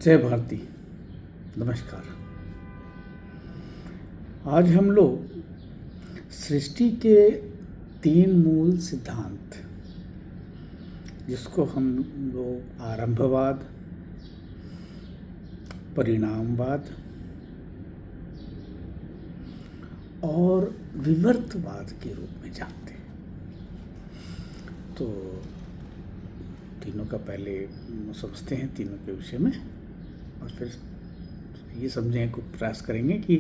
जय भारती। नमस्कार। आज हम लोग सृष्टि के 3 मूल सिद्धांत, जिसको हम लोग आरंभवाद, परिणामवाद और विवर्तवाद के रूप में जानते हैं। तो तीनों का पहले समझते हैं, तीनों के विषय में, और फिर ये समझने को प्रयास करेंगे कि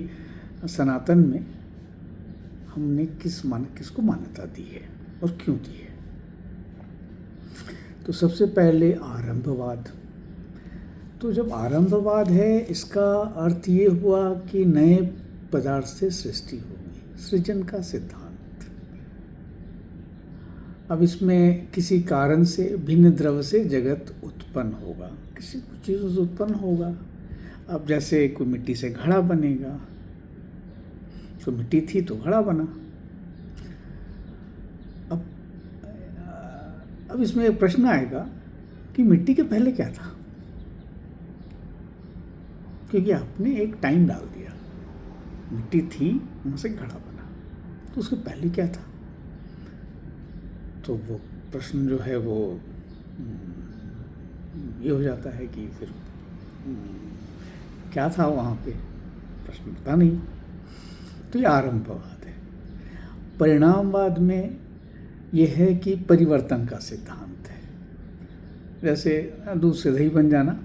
सनातन में हमने किसको मान्यता दी है और क्यों दी है। तो सबसे पहले आरंभवाद। तो जब आरंभवाद है, इसका अर्थ ये हुआ कि नए पदार्थ से सृष्टि होगी, सृजन का सिद्धांत। अब इसमें किसी कारण से, भिन्न द्रव्य से जगत उत्पन्न होगा, किसी चीज़ों से उत्पन्न होगा। अब जैसे कोई मिट्टी से घड़ा बनेगा, तो मिट्टी थी तो घड़ा बना। अब इसमें एक प्रश्न आएगा कि मिट्टी के पहले क्या था, क्योंकि आपने एक टाइम डाल दिया, मिट्टी थी, वहाँ से घड़ा बना, तो उसके पहले क्या था। तो वो प्रश्न जो है वो ये हो जाता है कि फिर क्या था वहाँ पे, प्रश्न पता नहीं। तो ये आरंभवाद है। परिणामवाद में यह है कि परिवर्तन का सिद्धांत है। जैसे दूध से दही बन जाना,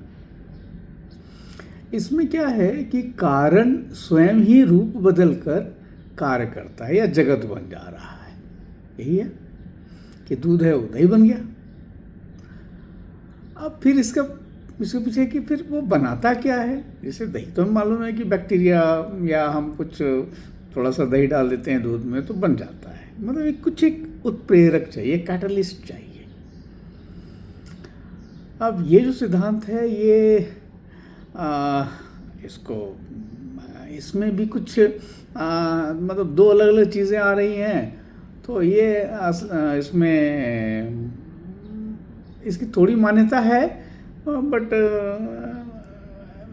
इसमें क्या है कि कारण स्वयं ही रूप बदलकर कार्य करता है या जगत बन जा रहा है। यही है कि दूध है वो दही बन गया। अब फिर इसके पीछे कि फिर वो बनाता क्या है। जैसे दही तो हमें मालूम है कि बैक्टीरिया या हम कुछ थोड़ा सा दही डाल देते हैं दूध में तो बन जाता है। मतलब कुछ एक उत्प्रेरक चाहिए, कैटलिस्ट चाहिए। अब ये जो सिद्धांत है ये इसमें भी कुछ मतलब 2 अलग अलग चीज़ें आ रही हैं। तो ये इसमें इसकी थोड़ी मान्यता है, बट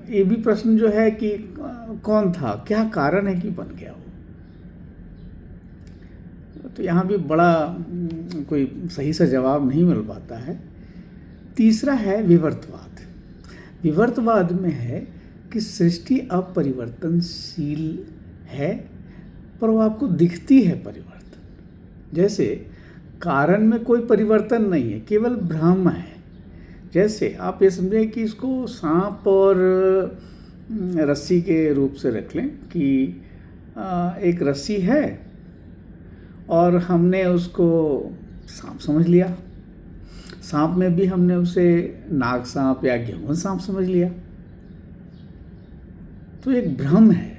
ये भी प्रश्न जो है कि कौन था, क्या कारण है कि बन गया वो। तो यहाँ भी बड़ा कोई सही सा जवाब नहीं मिल पाता है। तीसरा है विवर्तवाद। विवर्तवाद में है कि सृष्टि अपरिवर्तनशील है, पर वो आपको दिखती है परिवर्तन। जैसे कारण में कोई परिवर्तन नहीं है, केवल भ्रम है। जैसे आप ये समझें कि इसको सांप और रस्सी के रूप से रख लें कि एक रस्सी है और हमने उसको सांप समझ लिया। सांप में भी हमने उसे नाग सांप या घेवन सांप समझ लिया। तो एक भ्रम है।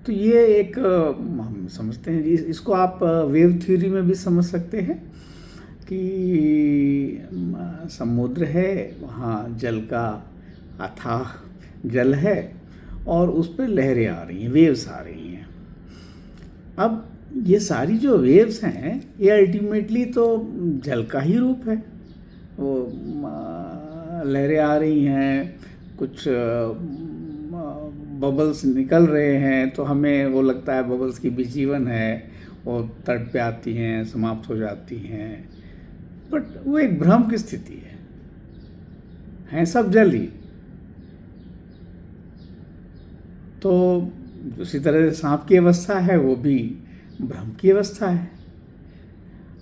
तो ये एक हम समझते हैं, इसको आप वेव थ्योरी में भी समझ सकते हैं कि समुद्र है, वहाँ जल का अथाह जल है और उस पर लहरें आ रही हैं, वेव्स आ रही हैं। अब ये सारी जो वेव्स हैं ये अल्टीमेटली तो जल का ही रूप है। वो लहरें आ रही हैं, कुछ बबल्स निकल रहे हैं, तो हमें वो लगता है बबल्स की भी जीवन है, वो तट पे आती हैं, समाप्त हो जाती हैं। बट वो एक भ्रम की स्थिति है सब जल ही। तो उसी तरह से सांप की अवस्था है, वो भी भ्रम की अवस्था है।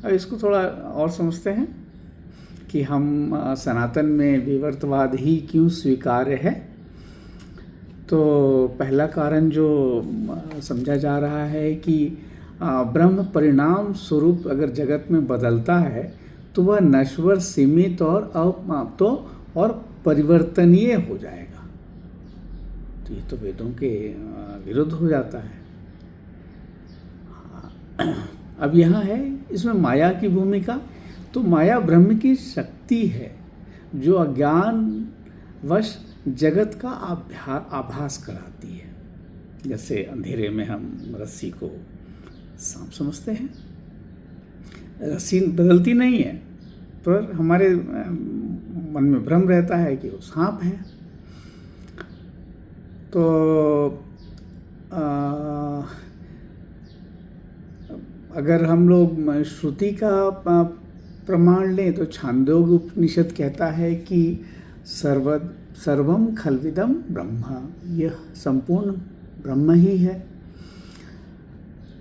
अब इसको थोड़ा और समझते हैं कि हम सनातन में विवर्तवाद ही क्यों स्वीकार्य है। तो पहला कारण जो समझा जा रहा है कि ब्रह्म परिणाम स्वरूप अगर जगत में बदलता है तो वह नश्वर, सीमित और अमाप्त और परिवर्तनीय हो जाएगा। तो ये तो वेदों के विरुद्ध हो जाता है। अब यहाँ है इसमें माया की भूमिका। तो माया ब्रह्म की शक्ति है जो अज्ञान वश जगत का आभास कराती है। जैसे अंधेरे में हम रस्सी को सांप समझते हैं। रस्सी बदलती नहीं है, पर हमारे मन में भ्रम रहता है कि वो सांप है। तो अगर हम लोग श्रुति का प्रमाण लें तो छांदोग्य उपनिषद कहता है कि सर्वम खल्विदम ब्रह्म, यह संपूर्ण ब्रह्म ही है।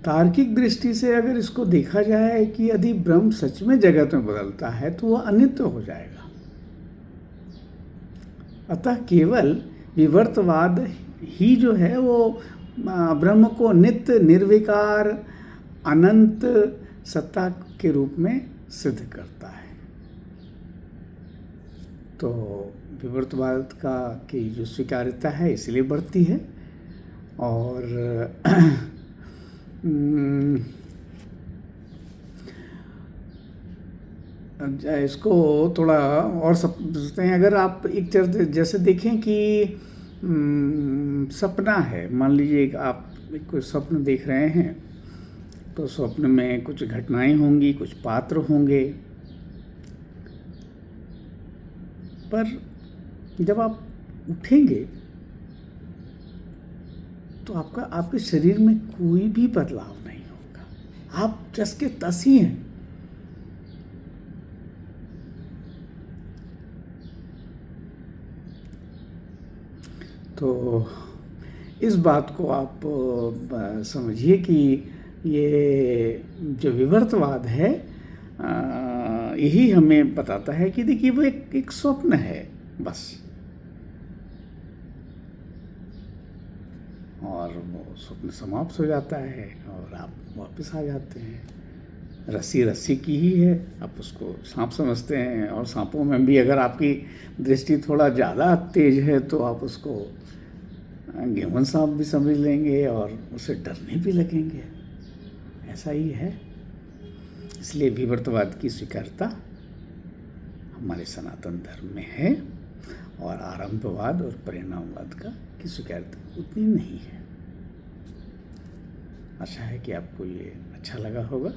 तार्किक दृष्टि से अगर इसको देखा जाए कि यदि ब्रह्म सच में जगत में बदलता है तो वह अनित्य हो जाएगा। अतः केवल विवर्तवाद ही जो है वो ब्रह्म को नित्य, निर्विकार, अनंत सत्ता के रूप में सिद्ध करता है। तो विवर्तवाद का की जो स्वीकार्यता है इसलिए बढ़ती है। और इसको थोड़ा और समझते हैं। अगर आप एक जैसे देखें कि सपना है, मान लीजिए आप कोई स्वप्न देख रहे हैं, तो स्वप्न में कुछ घटनाएं होंगी, कुछ पात्र होंगे, पर जब आप उठेंगे तो आपके शरीर में कोई भी बदलाव नहीं होगा, आप जस के तस ही हैं। तो इस बात को आप समझिए कि ये जो विवर्तवाद है यही हमें बताता है कि देखिए वो एक स्वप्न है बस, और वो स्वप्न समाप्त हो जाता है और आप वापस आ जाते हैं। रस्सी की ही है, आप उसको सांप समझते हैं, और सांपों में भी अगर आपकी दृष्टि थोड़ा ज़्यादा तेज है तो आप उसको गेहूं सांप भी समझ लेंगे और उसे डरने भी लगेंगे। ऐसा ही है। इसलिए विवर्तवाद की स्वीकार्यता हमारे सनातन धर्म में है, और आरंभवाद और परिणामवाद की स्वीकार्यता उतनी नहीं है। आशा है कि आपको ये अच्छा लगा होगा।